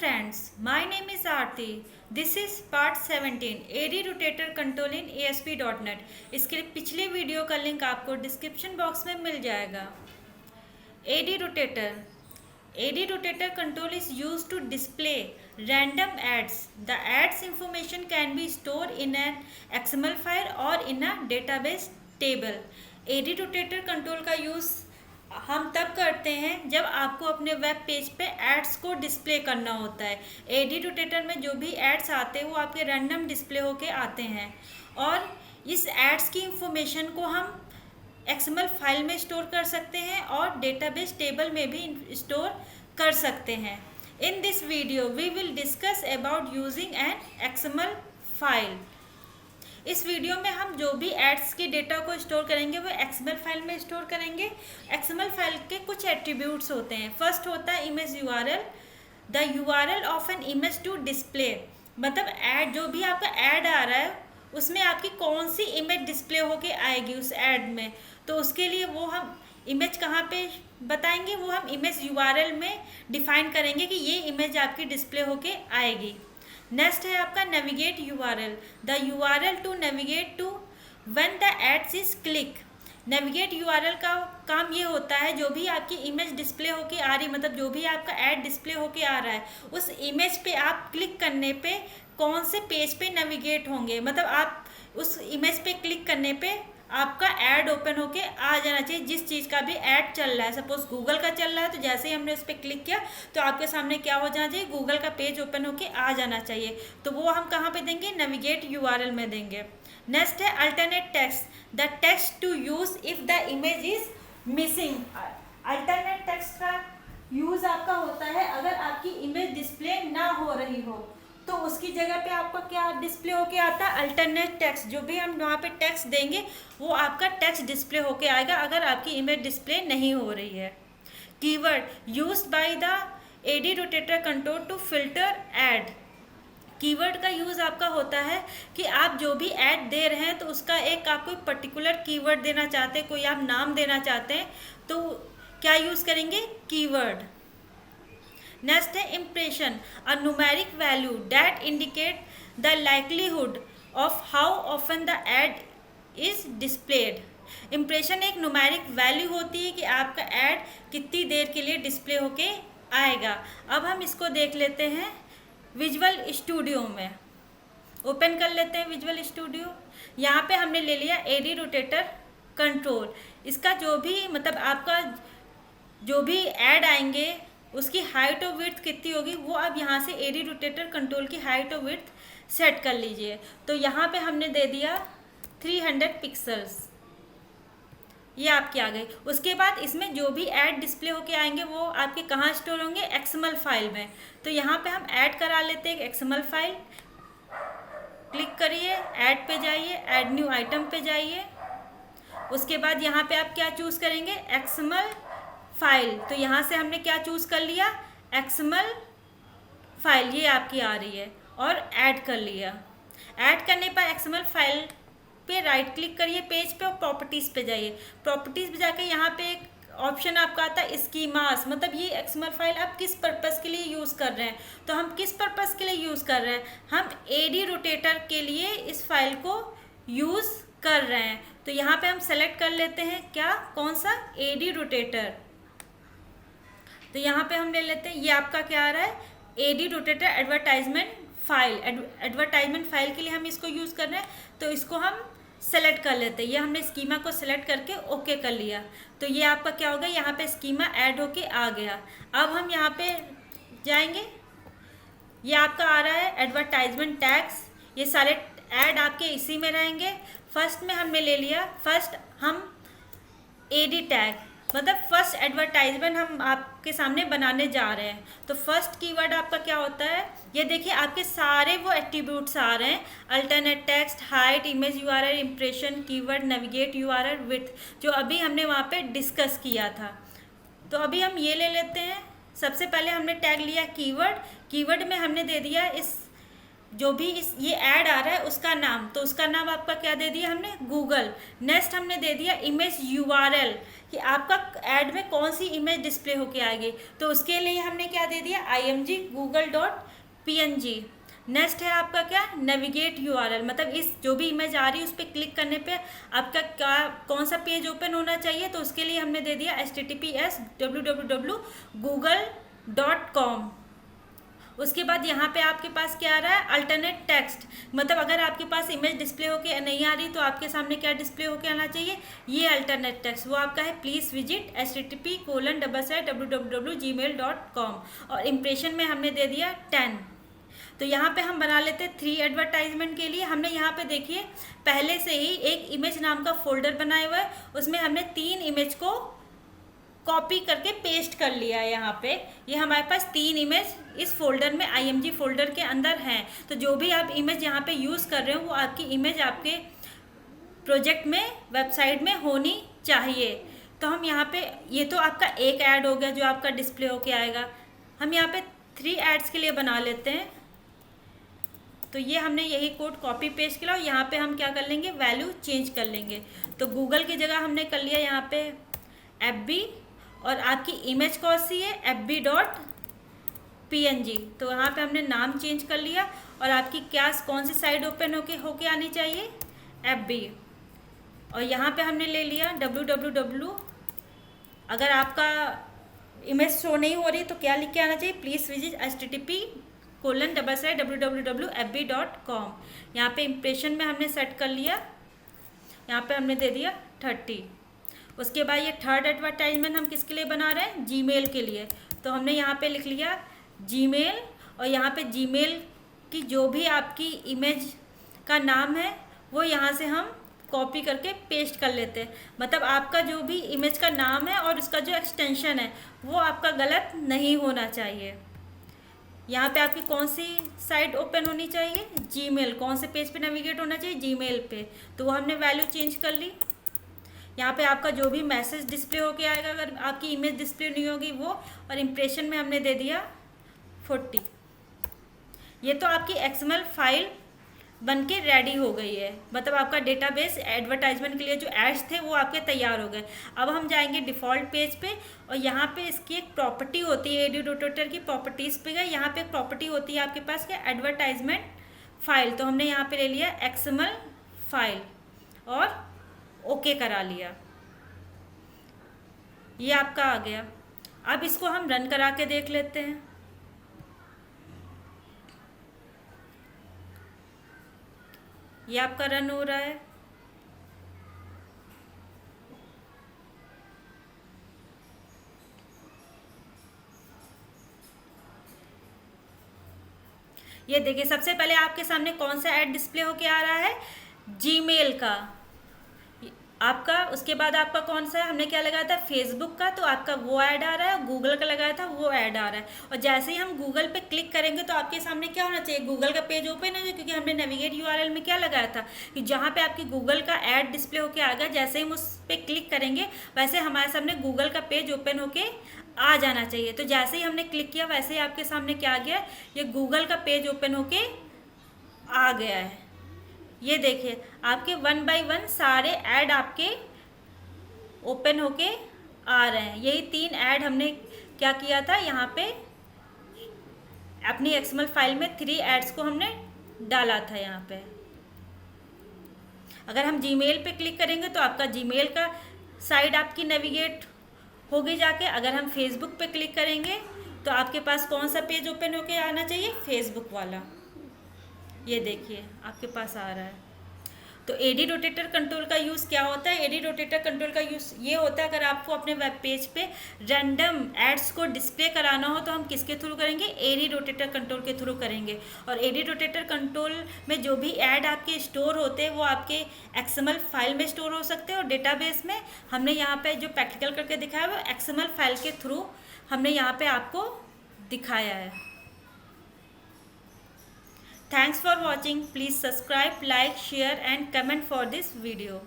friends, my name is Aarti. This is part 17 AD rotator control in ASP.NET. इसके पिछले video का link आपको description box में मिल जाएगा. AD rotator. AD rotator control is used to display random ads. The ads information can be stored in an XML file or in a database table. AD rotator control का use हम तब करते हैं जब आपको अपने वेब पेज पे ads को डिस्प्ले करना होता है. एडी रोटेटर में जो भी एड्स आते हैं वो आपके रैंडम डिस्प्ले होके आते हैं और इस एड्स की इंफॉर्मेशन को हम एक्सएमएल फाइल में स्टोर कर सकते हैं और डेटाबेस टेबल में भी स्टोर कर सकते हैं. In this video we will discuss about using an XML file. इस वीडियो में हम जो भी एड्स के डेटा को स्टोर करेंगे वो एक्सएमएल फाइल में स्टोर करेंगे. एक्सएमएल फाइल के कुछ एट्रीब्यूट्स होते हैं. फर्स्ट होता है image URL. The URL of an image to display, मतलब ऐड जो भी आपका ऐड आ रहा है उसमें आपकी कौन सी इमेज डिस्प्ले होके आएगी उस ऐड में. तो उसके लिए वो हम इमेज कहाँ पे बताएंगे, वो हम इमेज यूआरएल में डिफाइन करेंगे कि ये इमेज आपकी डिस्प्ले होके आएगी. नेक्स्ट है आपका navigate URL. The URL to navigate to when the ads is click. Navigate URL का काम ये होता है जो भी आपकी इमेज डिस्प्ले होके आ रही, मतलब जो भी आपका ऐड डिस्प्ले होके आ रहा है उस इमेज पे आप क्लिक करने पे कौन से पेज पे नेविगेट होंगे. मतलब आप उस इमेज पे क्लिक करने पे आपका ऐड ओपन होके आ जाना चाहिए. जिस चीज़ का भी ऐड चल रहा है, सपोज गूगल का चल रहा है तो जैसे ही हमने उस पर क्लिक किया तो आपके सामने क्या हो जाना चाहिए, गूगल का पेज ओपन होके आ जाना चाहिए. तो वो हम कहाँ पे देंगे, नेविगेट यूआरएल में देंगे. नेक्स्ट है alternate text. The text to use if the image is missing. Alternate text का यूज आपका होता है अगर आपकी इमेज डिस्प्ले ना हो रही हो तो उसकी जगह पे आपका क्या डिस्प्ले होके आता है, अल्टरनेट टेक्स्ट. जो भी हम वहाँ पे टेक्स्ट देंगे वो आपका टेक्स्ट डिस्प्ले होके आएगा अगर आपकी इमेज डिस्प्ले नहीं हो रही है. Keyword used by the ad rotator control to filter ad. Keyword का यूज़ आपका होता है कि आप जो भी ऐड दे रहे हैं तो उसका एक आप कोई पर्टिकुलर कीवर्ड देना चाहते हैं, कोई आप नाम देना चाहते हैं तो क्या यूज़ करेंगे, कीवर्ड. नेक्स्ट है impression. A numeric value that indicate the likelihood of how often the ad is displayed. Impression एक न्यूमेरिक वैल्यू होती है कि आपका ऐड कितनी देर के लिए डिस्प्ले होके आएगा. अब हम इसको देख लेते हैं विजुअल स्टूडियो में. ओपन कर लेते हैं विजुअल स्टूडियो. यहाँ पे हमने ले लिया एडी रोटेटर कंट्रोल. इसका जो भी मतलब आपका जो भी ऐड आएंगे उसकी हाइट और विड्थ कितनी होगी वो अब यहाँ से एडी रोटेटर कंट्रोल की हाइट और विड्थ सेट कर लीजिए. तो यहाँ पे हमने दे दिया 300 पिक्सल्स. ये आपके आ गए. उसके बाद इसमें जो भी ऐड डिस्प्ले होके आएंगे वो आपके कहाँ स्टोर होंगे, एक्सएमएल फाइल में. तो यहाँ पे हम ऐड करा लेते हैं एक्सएमएल फाइल. क्लिक करिए, ऐड पे जाइए, ऐड न्यू आइटम पे जाइए. उसके बाद यहाँ पे आप क्या चूज़ करेंगे, एक्सएमएल फाइल. तो यहाँ से हमने क्या चूज़ कर लिया, एक्सएमएल फाइल. ये आपकी आ रही है और ऐड कर लिया. ऐड करने पर एक्सएमएल फाइल पे राइट क्लिक करिए पेज पे और प्रॉपर्टीज़ पे जाइए. प्रॉपर्टीज़ पे जाके यहाँ पे एक ऑप्शन आपका आता है स्कीमास, मतलब ये एक्सएमएल फाइल आप किस पर्पज़ के लिए यूज़ कर रहे हैं. तो हम किस पर्पज़ के लिए यूज़ कर रहे हैं, हम एडी रोटेटर के लिए इस फाइल को यूज़ कर रहे हैं. तो यहाँ पे हम सेलेक्ट कर लेते हैं क्या, कौन सा, एडी रोटेटर. तो यहाँ पे हम ले लेते हैं, ये आपका क्या आ रहा है, ad rotator advertisement file. Advertisement file के लिए हम इसको यूज़ कर रहे हैं तो इसको हम सेलेक्ट कर लेते हैं. ये हमने स्कीमा को सेलेक्ट करके ओके कर लिया. तो ये आपका क्या होगा, यहाँ पे स्कीमा ऐड होके आ गया. अब हम यहाँ पे जाएंगे, ये आपका आ रहा है एडवर्टाइजमेंट टैग्स. ये सारे ऐड आपके इसी में रहेंगे. फर्स्ट में हमने ले लिया, फर्स्ट हम एडी टैग, मतलब फर्स्ट एडवर्टाइजमेंट हम आपके सामने बनाने जा रहे हैं. तो फर्स्ट कीवर्ड आपका क्या होता है, ये देखिए आपके सारे वो एट्रीब्यूट्स आ रहे हैं, alternate text, height, image URL, impression, keyword, navigate URL, width, जो अभी हमने वहाँ पे डिस्कस किया था. तो अभी हम ये ले लेते हैं. सबसे पहले हमने टैग लिया कीवर्ड. कीवर्ड में हमने दे दिया इस जो भी इस ये ऐड आ रहा है उसका नाम, तो उसका नाम आपका क्या दे दिया हमने, गूगल। नेक्स्ट हमने दे दिया इमेज यूआरएल, कि आपका ऐड में कौन सी इमेज डिस्प्ले होके आएगी, तो उसके लिए हमने क्या दे दिया, img google.png। नेक्स्ट है आपका क्या, नेविगेट यूआरएल, मतलब इस जो भी इमेज आ रही है उस पर क्लिक करने पे आपका क्या कौन सा पेज ओपन होना चाहिए, तो उसके लिए हमने दे दिया https www.google.com। उसके बाद यहाँ पे आपके पास क्या आ रहा है, अल्टरनेट टेक्स्ट, मतलब अगर आपके पास इमेज डिस्प्ले होके नहीं आ रही तो आपके सामने क्या डिस्प्ले होके आना चाहिए, ये अल्टरनेट टेक्स्ट, वो आपका है प्लीज़ विजिट http://www.gmail.com। और इम्प्रेशन में हमने दे दिया 10। तो यहाँ पे हम बना लेते हैं 3 एडवर्टाइजमेंट के लिए। हमने यहाँ पे देखिए पहले से ही एक इमेज नाम का फोल्डर बनाया हुआ है, उसमें हमने 3 इमेज को कॉपी करके पेस्ट कर लिया है। यहाँ पे ये हमारे पास 3 इमेज इस फोल्डर में img फोल्डर के अंदर हैं। तो जो भी आप इमेज यहाँ पे यूज़ कर रहे हो वो आपकी इमेज आपके प्रोजेक्ट में वेबसाइट में होनी चाहिए। तो हम यहाँ पे ये तो आपका एक ऐड हो गया जो आपका डिस्प्ले होके आएगा। हम यहाँ पे 3 एड्स के लिए बना लेते हैं। तो ये हमने यही कोड कॉपी पेस्ट किया और यहाँ पे हम क्या कर लेंगे, वैल्यू चेंज कर लेंगे। तो गूगल की जगह हमने कर लिया यहाँ पे fb, और आपकी इमेज कौन सी है, fb.png। तो यहाँ पे हमने नाम चेंज कर लिया और आपकी क्या कौन सी साइड ओपन होके आनी चाहिए, fb। और यहाँ पे हमने ले लिया www। अगर आपका इमेज शो नहीं हो रही तो क्या लिख के आना चाहिए, प्लीज़ विजिट http://www.fb.com। यहाँ पे इम्प्रेशन में हमने सेट कर लिया, यहाँ पे हमने दे दिया 30। उसके बाद ये थर्ड एडवर्टाइजमेंट हम किसके लिए बना रहे हैं, जीमेल के लिए। तो हमने यहाँ पे लिख लिया जीमेल, और यहाँ पे जीमेल की जो भी आपकी इमेज का नाम है वो यहाँ से हम कॉपी करके पेस्ट कर लेते हैं। मतलब आपका जो भी इमेज का नाम है और उसका जो एक्सटेंशन है वो आपका गलत नहीं होना चाहिए। यहाँ पे आपकी कौन सी साइट ओपन होनी चाहिए, जीमेल। कौन से पेज पे नेविगेट होना चाहिए, जीमेल पे। तो वो हमने वैल्यू चेंज कर ली। यहाँ पे आपका जो भी मैसेज डिस्प्ले होके आएगा अगर आपकी इमेज डिस्प्ले नहीं होगी वो, और इम्प्रेशन में हमने दे दिया 40। ये तो आपकी XML फाइल बन के रेडी हो गई है, मतलब आपका डेटाबेस एडवर्टाइजमेंट के लिए जो एड्स थे वो आपके तैयार हो गए। अब हम जाएंगे डिफ़ॉल्ट पेज पे, और यहाँ पे इसकी एक प्रॉपर्टी होती है, एडी रोटेटर की प्रॉपर्टीज़ पे गए। यहाँ पे एक प्रॉपर्टी होती है आपके पास क्या, एडवर्टाइजमेंट फाइल। तो हमने यहाँ पे ले लिया XML फाइल और ओके करा लिया, ये आपका आ गया। अब इसको हम रन करा के देख लेते हैं। ये आपका रन हो रहा है। ये देखिए सबसे पहले आपके सामने कौन सा ऐड डिस्प्ले होके आ रहा है, जीमेल का आपका। उसके बाद आपका कौन सा है, हमने क्या लगाया था, फेसबुक का, तो आपका वो ऐड आ रहा है। गूगल का लगाया था वो ऐड आ रहा है। और जैसे ही हम गूगल पे क्लिक करेंगे तो आपके सामने क्या होना चाहिए, गूगल का पेज ओपन है, क्योंकि हमने नेविगेट यूआरएल में क्या लगाया था कि जहाँ पे आपकी गूगल का ऐड डिस्प्ले होके आ गया, जैसे ही हम उस पर क्लिक करेंगे वैसे हमारे सामने गूगल का पेज ओपन होके आ जाना चाहिए। तो जैसे ही हमने क्लिक किया वैसे ही आपके सामने क्या आ गया, ये गूगल का पेज ओपन होके आ गया है। ये देखिए आपके 1 बाय 1 सारे ऐड आपके ओपन होके आ रहे हैं। यही 3 ऐड हमने क्या किया था, यहाँ पे अपनी XML फाइल में 3 ऐड्स को हमने डाला था यहाँ पे। अगर हम जीमेल पे क्लिक करेंगे तो आपका जीमेल का साइड आपकी नेविगेट होगी जाके। अगर हम फेसबुक पे क्लिक करेंगे तो आपके पास कौन सा पेज ओपन होके आना चाहिए, फेसबुक वाला। ये देखिए आपके पास आ रहा है। तो एडी रोटेटर कंट्रोल का यूज़ क्या होता है, एडी रोटेटर कंट्रोल का यूज़ ये होता है अगर आपको अपने वेब पेज पे रैंडम एड्स को डिस्प्ले कराना हो तो हम किसके थ्रू करेंगे, एडी रोटेटर कंट्रोल के थ्रू करेंगे। और एडी रोटेटर कंट्रोल में जो भी ऐड आपके स्टोर होते हैं वो आपके XML फाइल में स्टोर हो सकते हैं, और डेटाबेस में हमने यहाँ पे जो प्रैक्टिकल करके दिखाया वो XML फाइल के थ्रू हमने यहाँ पे आपको दिखाया है। Thanks for watching. Please subscribe, like, share and comment for this video.